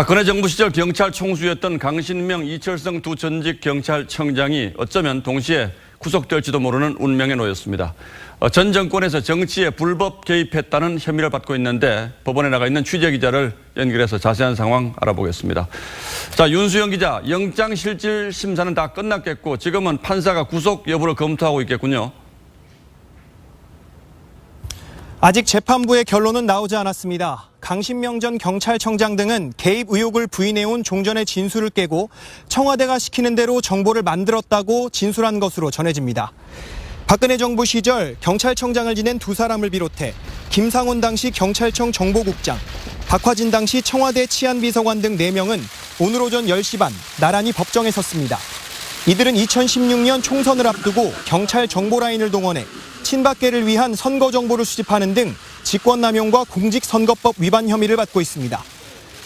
박근혜 정부 시절 경찰 총수였던 강신명, 이철성 두 전직 경찰청장이 어쩌면 동시에 구속될지도 모르는 운명에 놓였습니다. 전 정권에서 정치에 불법 개입했다는 혐의를 받고 있는데 법원에 나가 있는 취재기자를 연결해서 자세한 상황 알아보겠습니다. 자, 윤수영 기자, 영장실질심사는 다 끝났겠고 지금은 판사가 구속 여부를 검토하고 있겠군요. 아직 재판부의 결론은 나오지 않았습니다. 강신명 전 경찰청장 등은 개입 의혹을 부인해온 종전의 진술을 깨고 청와대가 시키는 대로 정보를 만들었다고 진술한 것으로 전해집니다. 박근혜 정부 시절 경찰청장을 지낸 두 사람을 비롯해 김상훈 당시 경찰청 정보국장, 박화진 당시 청와대 치안비서관 등 4명은 오늘 오전 10시 반 나란히 법정에 섰습니다. 이들은 2016년 총선을 앞두고 경찰 정보라인을 동원해 친박계를 위한 선거 정보를 수집하는 등 직권남용과 공직선거법 위반 혐의를 받고 있습니다.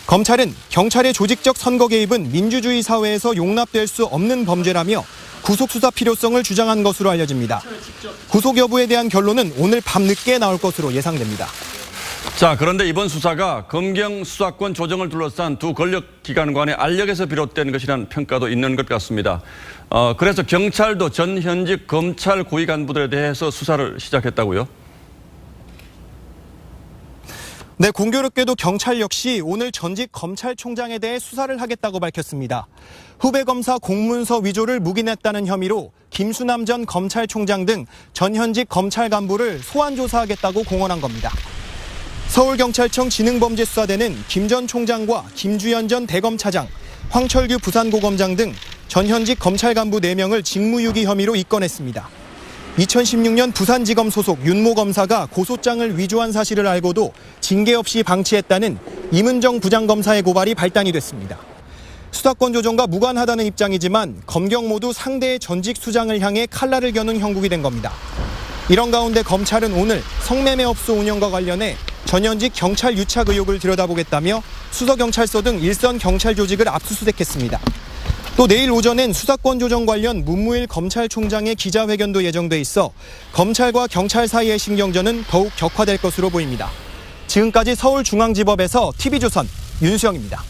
검찰은 경찰의 조직적 선거 개입은 민주주의 사회에서 용납될 수 없는 범죄라며 구속수사 필요성을 주장한 것으로 알려집니다. 구속 여부에 대한 결론은 오늘 밤늦게 나올 것으로 예상됩니다. 자, 그런데 이번 수사가 검경 수사권 조정을 둘러싼 두 권력기관 간의 알력에서 비롯된 것이라는 평가도 있는 것 같습니다. 그래서 경찰도 전 현직 검찰 고위 간부들에 대해서 수사를 시작했다고요? 네, 공교롭게도 경찰 역시 오늘 전직 검찰총장에 대해 수사를 하겠다고 밝혔습니다. 후배 검사 공문서 위조를 묵인했다는 혐의로 김수남 전 검찰총장 등 전 현직 검찰 간부를 소환 조사하겠다고 공언한 겁니다. 서울경찰청 지능범죄수사대는 김 전 총장과 김주현 전 대검차장, 황철규 부산고검장 등 전 현직 검찰 간부 4명을 직무유기 혐의로 입건했습니다. 2016년 부산지검 소속 윤모 검사가 고소장을 위조한 사실을 알고도 징계 없이 방치했다는 임은정 부장검사의 고발이 발단이 됐습니다. 수사권 조정과 무관하다는 입장이지만 검경 모두 상대의 전직 수장을 향해 칼날을 겨눈 형국이 된 겁니다. 이런 가운데 검찰은 오늘 성매매업소 운영과 관련해 전현직 경찰 유착 의혹을 들여다보겠다며 수서경찰서 등 일선 경찰 조직을 압수수색했습니다. 또 내일 오전엔 수사권 조정 관련 문무일 검찰총장의 기자회견도 예정돼 있어 검찰과 경찰 사이의 신경전은 더욱 격화될 것으로 보입니다. 지금까지 서울중앙지법에서 TV조선 윤수영입니다.